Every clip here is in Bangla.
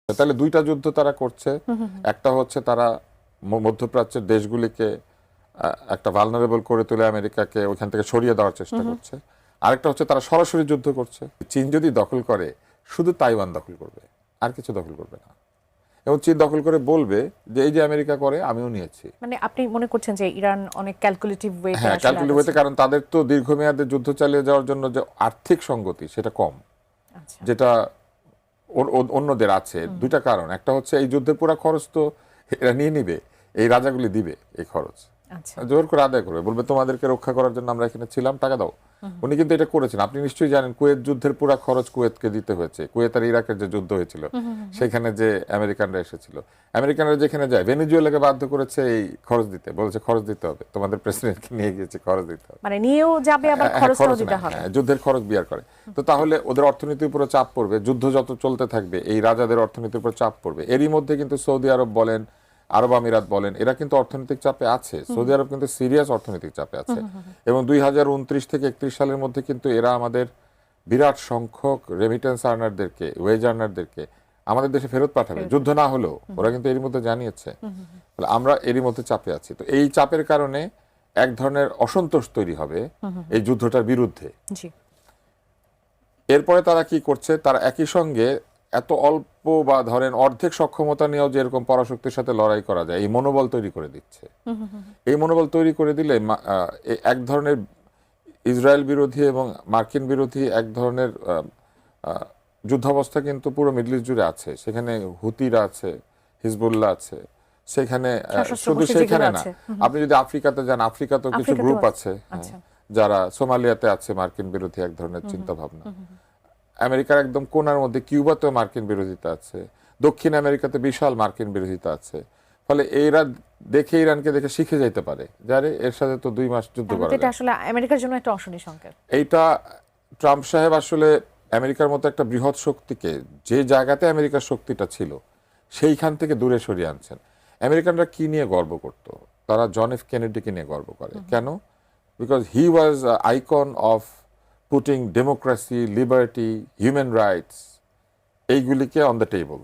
তাহলে দুইটা যুদ্ধ তারা করছে। একটা হচ্ছে তারা মধ্যপ্রাচ্যের দেশগুলিকে একটা ভালনারেবল করে তুলে আমেরিকাকে ওইখান থেকে সরিয়ে দেওয়ার চেষ্টা করছে। আরেকটা হচ্ছে তারা সরাসরি যুদ্ধ করছে। চীন যদি দখল করে শুধু তাইওয়ান দখল করবে, আর কিছু দখল করবে না। এবং চীন দখল করে বলবে যে এই যে আমেরিকা করে আমিও নিয়েছি। মানে আপনি মনে করছেন যে ইরান অনেক ক্যালকুলেটিভ ওয়েতে হ্যাঁ, ক্যালকুলেটিভ ওয়েতে, কারণ তাদের তো দীর্ঘমেয়াদে যুদ্ধ চালিয়ে যাওয়ার জন্য যে আর্থিক সঙ্গতি সেটা কম, যেটা অন্যদের আছে। দুইটা কারণ, একটা হচ্ছে এই যুদ্ধের পুরো খরচ তো এরা নিয়ে নিবে, এই রাজাগুলি দিবে এই খরচ, জোর করে আদায় করবে, বলবে তোমাদেরকে রক্ষা করার জন্য আমরা এখানে ছিলাম, টাকা দাও। উনি কিন্তু এটা করেছেন। আপনি নিশ্চয়ই জানেন কুয়েত যুদ্ধের পুরো খরচ কুয়েতকে দিতে হয়েছে। কুয়েত আর ইরাকের যে যুদ্ধ হয়েছিল সেখানে যে আমেরিকানরা এসেছিল, আমেরিকানরা যেখানে যায় ভেনেজুয়েলাকে বাধ্য করেছে এই খরচ দিতে, বলেছে খরচ দিতে হবে, তোমাদের প্রেসিডেন্টকে নিয়ে গিয়েছে, খরচ দিতে হবে, মানে নিয়েও যাবে আবার খরচও দিতে হবে। যুদ্ধের খরচ বিয়ার করে। তো তাহলে ওদের অর্থনীতির উপরে চাপ পড়বে, যুদ্ধ যত চলতে থাকবে এই রাজাদের অর্থনীতির উপর চাপ পড়বে। এরই মধ্যে কিন্তু সৌদি আরব বলেন, আরব আমিরাত বলেন, এরা কিন্তু অর্থনৈতিক চাপে আছে। সৌদি আরব কিন্তু সিরিয়াস অর্থনৈতিক চাপে আছে। এবং 2029 থেকে 31 সালের মধ্যে কিন্তু এরা আমাদের বিরাট সংখ্যক রেমিটেন্স আর্নারদেরকে, ওয়েজ আর্নারদেরকে আমাদের দেশে ফেরত পাঠাবে, যুদ্ধ না হলেও। ওরা কিন্তু এরই মধ্যে জানিয়েছে। আমরা এরই মধ্যে চাপে আছি। তো এই চাপের কারণে এক ধরনের অসন্তোষ তৈরি হবে এই যুদ্ধটার বিরুদ্ধে। এরপরে তারা কি করছে, তারা একই সঙ্গে এত অল্প বা ধরেন অর্ধেক সক্ষমতা নিয়েও যে এরকম পরাশক্তির সাথে লড়াই করা যায় এই মনোবল তৈরি করে দিচ্ছে। এই মনোবল তৈরি করে দিলে এক ধরনের ইসরায়েল বিরোধী এবং মার্কিন বিরোধী এক ধরনের যুদ্ধাবস্থা কিন্তু পুরো মিডল ইস্ট জুড়ে আছে। সেখানে হুতিরা আছে, হিজবুল্লাহ আছে, সেখানে শুধু সেখানে না, আপনি যদি আফ্রিকাতে যান, আফ্রিকাতেও কিছু গ্রুপ আছে যারা, সোমালিয়াতে আছে মার্কিন বিরোধী এক ধরনের চিন্তা ভাবনা। আমেরিকার একদম কোনার মধ্যে কিউবাতেও মার্কিন বিরোধিতা আছে, দক্ষিণ আমেরিকাতে বিশাল মার্কিন বিরোধিতা আছে। ফলে এরা দেখে, ইরানকে দেখে শিখে যাইতে পারে যারে এর সাথে তো 2 মাস যুদ্ধ করা যায়। এটা আসলে আমেরিকার জন্য একটা অশনি সংকেত। এইটা ট্রাম্প সাহেব আসলে আমেরিকার মতো একটা বৃহৎ শক্তিকে, যে জায়গাতে আমেরিকার শক্তিটা ছিল সেইখান থেকে দূরে সরিয়ে আনছেন। আমেরিকানরা কি নিয়ে গর্ব করত? তারা জন এফ কেনেডিকে নিয়ে গর্ব করে। কেন? Because he was icon of putting democracy, liberty, human rights, এইগুলিকে অন দ্য টেবল,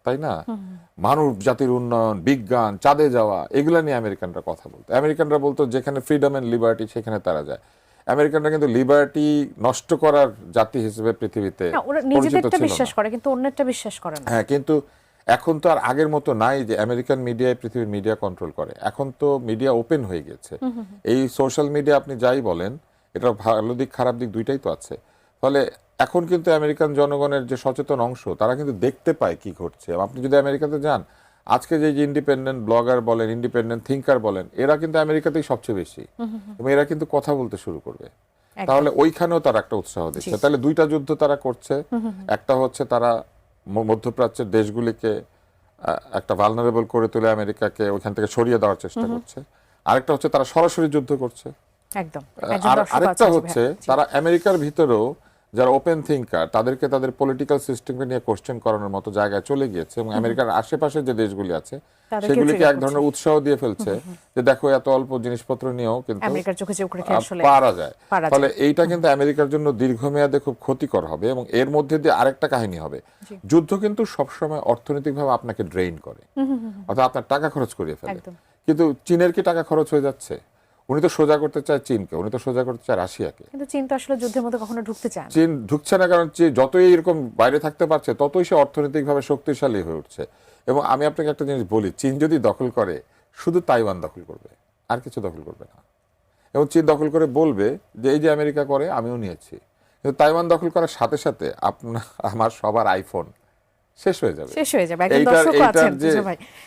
তাই না? মানব জাতির উন্নয়ন, বিজ্ঞান, চাঁদে যাওয়া, এগুলা নিয়ে আমেরিকানরা কথা বলতো। আমেরিকানরা বলতো যেখানে ফ্রিডম এন্ড লিবার্টি সেখানে তারা যায়। আমেরিকানরা কিন্তু লিবার্টি নষ্ট করার জাতি হিসেবে পৃথিবীতে নিজেদেরটা বিশ্বাস করে, কিন্তু অন্যেরটা বিশ্বাস করে না। হ্যাঁ, কিন্তু এখন তো আর আগের মতো নাই যে আমেরিকান মিডিয়ায় পৃথিবীর মিডিয়া কন্ট্রোল করে। এখন তো মিডিয়া ওপেন হয়ে গেছে। এই সোশ্যাল মিডিয়া আপনি যাই বলেন, এটা ভালো দিক খারাপ দিক দুইটাই তো আছে। ফলে এখন কিন্তু আমেরিকান জনগণের যে সচেতন অংশ, তারা কিন্তু দেখতে পায় কি ঘটছে। আপনি যদি আমেরিকাতে যান, আজকে যে ইন্ডিপেন্ডেন্ট ব্লগার বলেন, ইন্ডিপেন্ডেন্ট থিঙ্কার বলেন, এরা কিন্তু আমেরিকাতেই সবচেয়ে বেশি, এবং এরা কিন্তু কথা বলতে শুরু করবে। তাহলে ওইখানেও তারা একটা উৎসাহ দিচ্ছে। তাহলে দুইটা যুদ্ধ তারা করছে। একটা হচ্ছে তারা মধ্যপ্রাচ্যের দেশগুলিকে একটা ভালনারেবল করে তুলে আমেরিকাকে ওইখান থেকে সরিয়ে দেওয়ার চেষ্টা করছে। আরেকটা হচ্ছে তারা সরাসরি যুদ্ধ করছে। একদম। আর আরেকটা হচ্ছে তারা আমেরিকার ভিতরেও যারা ওপেন থিঙ্কার, তাদেরকে তাদের পলিটিক্যাল সিস্টেমকে নিয়ে কোশ্চেন করানোর মতো জায়গায় চলে গিয়েছে, এবং আমেরিকার আশেপাশে যে দেশগুলি আছে সেগুলিকে এক ধরনের উৎসাহ দিয়ে ফেলছে যে দেখো এত অল্প জিনিসপত্র নিয়েও কিন্তু পারা যায়। ফলে এইটা কিন্তু আমেরিকার জন্য দীর্ঘমেয়াদে খুব ক্ষতিকর হবে। এবং এর মধ্যে দিয়ে আরেকটা কাহিনী হবে, যুদ্ধ কিন্তু সবসময় অর্থনৈতিকভাবে আপনাকে ড্রেইন করে, অর্থাৎ আপনার টাকা খরচ করিয়ে ফেলে। কিন্তু চীনের কি টাকা খরচ হয়ে যাচ্ছে? উনি তো সোজা করতে চায় চীনকে, উনি তো সোজা করতে চায় রাশিয়াকে। কিন্তু চীন তো আসলে যুদ্ধের মধ্যে কখনো ঢুকতে চায় না। চীন ঢুকছে না, কারণ যতই এরকম বাইরে থাকতে পারছে ততই সে অর্থনৈতিকভাবে শক্তিশালী হয়ে উঠছে। এবং আমি আপনাকে একটা জিনিস বলি, চীন যদি দখল করে শুধু তাইওয়ান দখল করবে, আর কিছু দখল করবে না। এবং চীন দখল করে বলবে যে এই যে আমেরিকা করে আমিও নিয়েছি। কিন্তু তাইওয়ান দখল করার সাথে সাথে আপনার আমার সবার আইফোন শেষ হয়ে যাবে।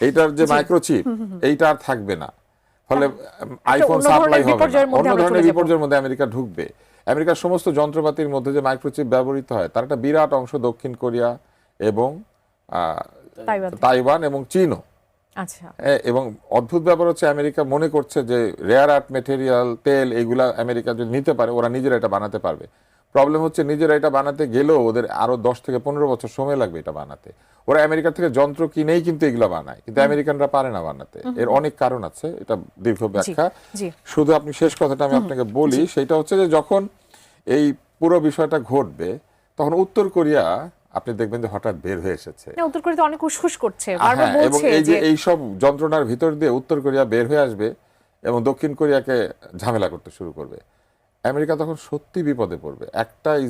এইটার যে মাইক্রোচিপ, এইটা আর থাকবে না। ফলে আইফোন সাপ্লাই হবে না, অন্য ধরনের বিপর্যয়ের মধ্যে আমেরিকা ঢুকবে। আমেরিকার সমস্ত যন্ত্রপাতির মধ্যে যে মাইক্রোচিপ ব্যবহৃত হয় তার একটা বিরাট অংশ দক্ষিণ কোরিয়া এবং তাইওয়ান এবং চীনও। এবং অদ্ভুত ব্যাপার হচ্ছে আমেরিকা মনে করছে যে রেয়ার আর্থ মেটেরিয়াল, তেল, এগুলা আমেরিকা যদি নিতে পারে ওরা নিজেরা এটা বানাতে পারবে। প্রবলেম হচ্ছে নিজেরা এটা বানাতে গেলেও ওদের আরো 10 থেকে 15 বছর সময় লাগবে এটা বানাতে। ওরা আমেরিকা থেকে যন্ত্র কিনেই কিন্তু এগুলো বানায়, কিন্তু আমেরিকানরা পারে না বানাতে। এর অনেক কারণ আছে, এটা দীর্ঘ ব্যাখ্যা। শুধু আপনি শেষ কথাটা আমি আপনাকে বলি, সেটা হচ্ছে যে যখন এই পুরো বিষয়টা ঘটবে তখন উত্তর কোরিয়া আপনি দেখবেন যে হঠাৎ বের হয়ে এসেছে। না, উত্তর কোরিয়া তো অনেক উসখুস করছে, বারবার হ্যাঁ, এবং বলছে এই যে যে এই সব যন্ত্রণার ভিতর দিয়ে উত্তর কোরিয়া বের হয়ে আসবে এবং দক্ষিণ কোরিয়াকে ঝামেলা করতে শুরু করবে। আমেরিকা তখন সত্যি বিপদে পড়বে। একটা ইসরায়েল